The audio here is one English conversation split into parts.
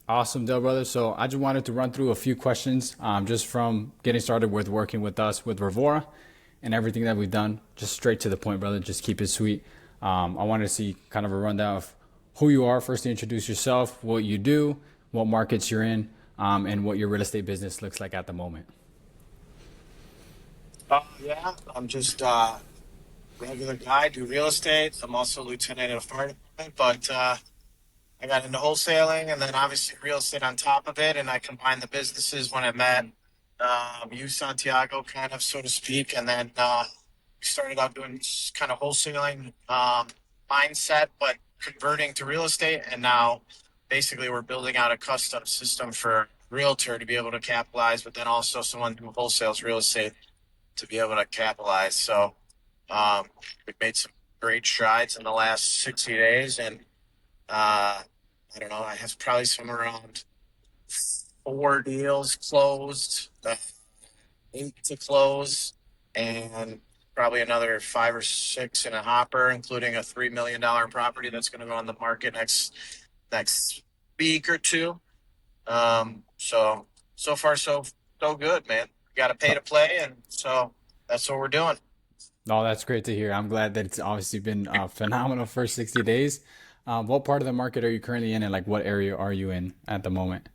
Awesome, Dale, brother. So I just wanted to run through a few questions, just from getting started with working with us with Revora and everything that we've done. Just straight to the point, brother. Just keep it sweet. I wanted to see kind of a rundown of who you are. First, to introduce yourself, what you do, what markets you're in, and what your real estate business looks like at the moment. Yeah, I'm just regular guy, do real estate. I'm also a lieutenant in a fire department, but I got into wholesaling and then obviously real estate on top of it. And I combined the businesses when I met you, Santiago, kind of, so to speak. And then we started out doing kind of wholesaling mindset, but converting to real estate. And now basically we're building out a custom system for realtor to be able to capitalize, but then also someone who wholesales real estate to be able to capitalize. So um, we've made some great strides in the last 60 days, and I don't know, I have probably somewhere around four deals closed, eight to close, and probably another five or six in a hopper, including a $3 million property that's going to go on the market next week or two. So far so good, man. Got to pay to play, and so that's what we're doing. No, that's great to hear. I'm glad that it's obviously been a phenomenal first 60 days. What part of the market are you currently in, and like what area are you in at the moment?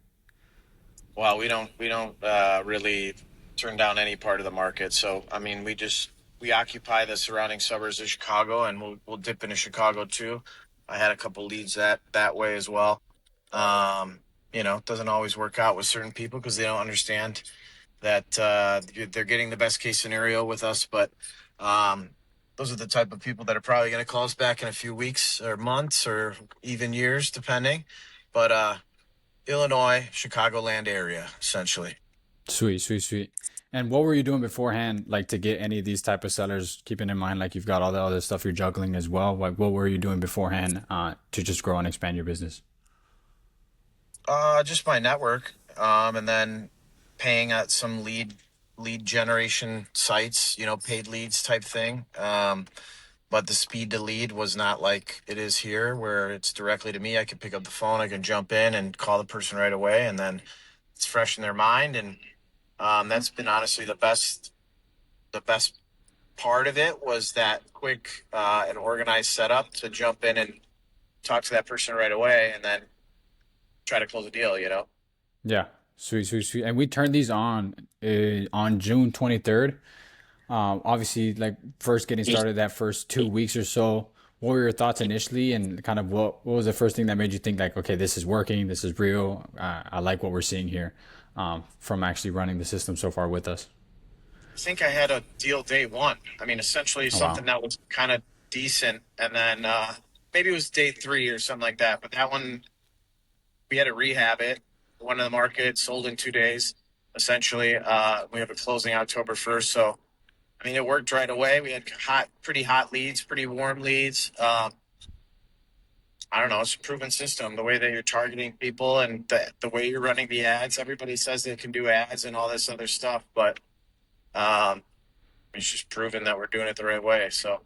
Well, we don't really turn down any part of the market. So I mean, we occupy the surrounding suburbs of Chicago, and we'll dip into Chicago too. I had a couple leads that way as well. Um, it doesn't always work out with certain people because they don't understand that they're getting the best case scenario with us, but um, those are the type of people that are probably going to call us back in a few weeks or months or even years, depending. But Illinois, Chicagoland area, essentially. Sweet, sweet, sweet. And what were you doing beforehand, like to get any of these type of sellers? Keeping in mind, like you've got all the other stuff you're juggling as well. Like, what were you doing beforehand, to just grow and expand your business? Just my network, and then paying at some lead generation sites, paid leads type thing. But the speed to lead was not like it is here, where it's directly to me. I can pick up the phone, I can jump in and call the person right away, and then it's fresh in their mind. And that's been honestly the best part of it was that quick and organized setup to jump in and talk to that person right away, and then try to close a deal. Yeah, sweet, sweet, sweet. And we turned these on June 23rd. Obviously, like first getting started that first 2 weeks or so. What were your thoughts initially, and kind of what was the first thing that made you think like, okay, this is working, this is real. I like what we're seeing here, from actually running the system so far with us. I think I had a deal day one. I mean, essentially Oh wow. something that was kind of decent, and then maybe it was day three or something like that. But that one, we had to rehab it. One of the market sold in 2 days. Essentially, we have a closing October 1st. So I mean, it worked right away. We had pretty hot leads, pretty warm leads. I don't know. It's a proven system. The way that you're targeting people and the way you're running the ads. Everybody says they can do ads and all this other stuff, but um, it's just proven that we're doing it the right way. So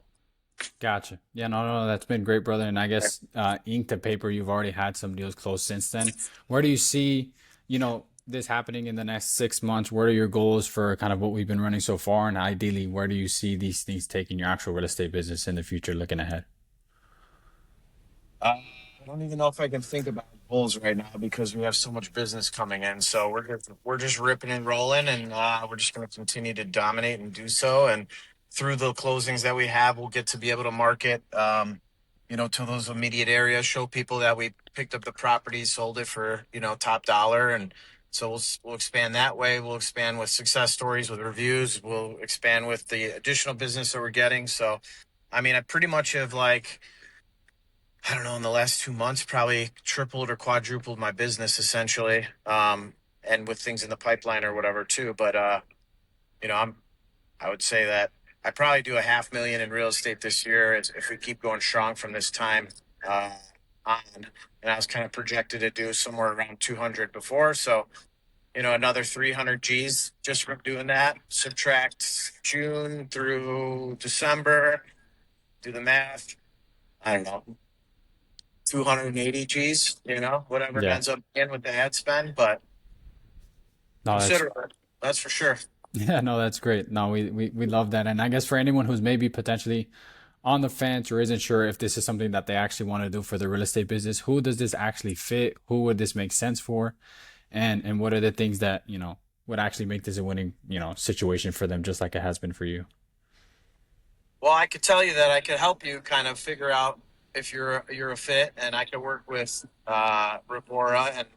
Gotcha. Yeah, no, no, that's been great, brother. And I guess, ink to paper, you've already had some deals closed since then. Where do you see, this happening in the next 6 months? What are your goals for kind of what we've been running so far? And ideally, where do you see these things taking your actual real estate business in the future, looking ahead? I don't even know if I can think about goals right now because we have so much business coming in. So we're just ripping and rolling, and we're just going to continue to dominate and do so. And through the closings that we have, we'll get to be able to market, to those immediate areas, show people that we picked up the property, sold it for top dollar, and so we'll expand that way. We'll expand with success stories, with reviews. We'll expand with the additional business that we're getting. So, I mean, I pretty much have like I don't know, in the last 2 months, probably tripled or quadrupled my business essentially. And with things in the pipeline or whatever too. But you know, I would say that I probably do a 500,000 in real estate this year if we keep going strong from this time uh, on. And I was kind of projected to do somewhere around 200 before. So, another 300 G's just from doing that. Subtract June through December, do the math. I don't know, 280 G's, whatever it Yeah. ends up in with the ad spend, but No, that's consider it. That's for sure. yeah, no, that's great. No, we love that. And I guess for anyone who's maybe potentially on the fence or isn't sure if this is something that they actually want to do for their real estate business, who does this actually fit? Who would this make sense for? And what are the things that, would actually make this a winning, situation for them, just like it has been for you? Well, I could tell you that I could help you kind of figure out if you're a fit, and I could work with Rivora and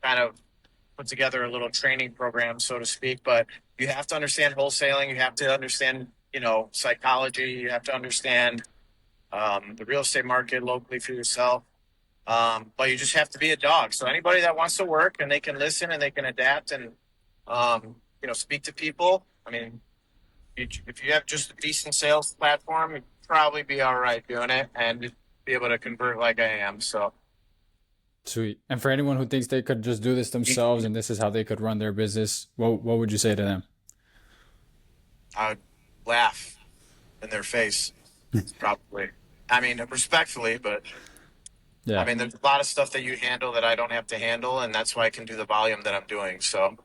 kind of put together a little training program, so to speak. But you have to understand wholesaling. You have to understand, psychology. You have to understand the real estate market locally for yourself. But you just have to be a dog. So anybody that wants to work and they can listen and they can adapt and speak to people. I mean, if you have just a decent sales platform, you'd probably be all right doing it and be able to convert like I am. So Sweet. And for anyone who thinks they could just do this themselves and this is how they could run their business, what would you say to them? I would laugh in their face, probably. I mean, respectfully, but I Yeah. mean, there's a lot of stuff that you handle that I don't have to handle, and that's why I can do the volume that I'm doing. So,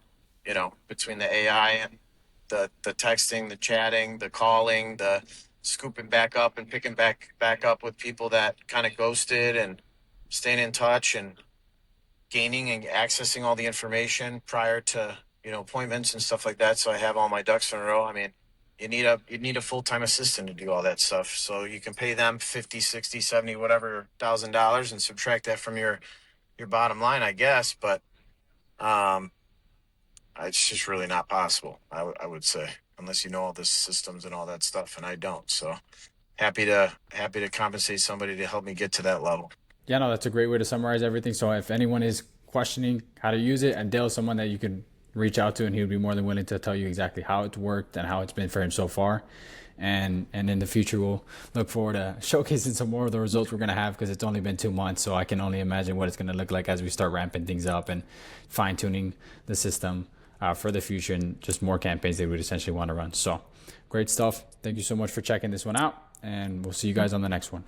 between the AI and the texting, the chatting, the calling, the scooping back up and picking back up with people that kind of ghosted and staying in touch and gaining and accessing all the information prior to appointments and stuff like that. So I have all my ducks in a row. I mean, you need a full-time assistant to do all that stuff, so you can pay them 50, 60, 70, whatever $1,000 and subtract that from your bottom line, I guess. But um it's just really not possible, I would say, unless you know all the systems and all that stuff, and I don't. So happy to compensate somebody to help me get to that level. Yeah, no, that's a great way to summarize everything. So if anyone is questioning how to use it, and Dale's someone that you can reach out to, and he would be more than willing to tell you exactly how it's worked and how it's been for him so far. And in the future, we'll look forward to showcasing some more of the results we're going to have, because it's only been 2 months. So I can only imagine what it's going to look like as we start ramping things up and fine tuning the system for the future and just more campaigns that we'd essentially want to run. So great stuff. Thank you so much for checking this one out, and we'll see you guys on the next one.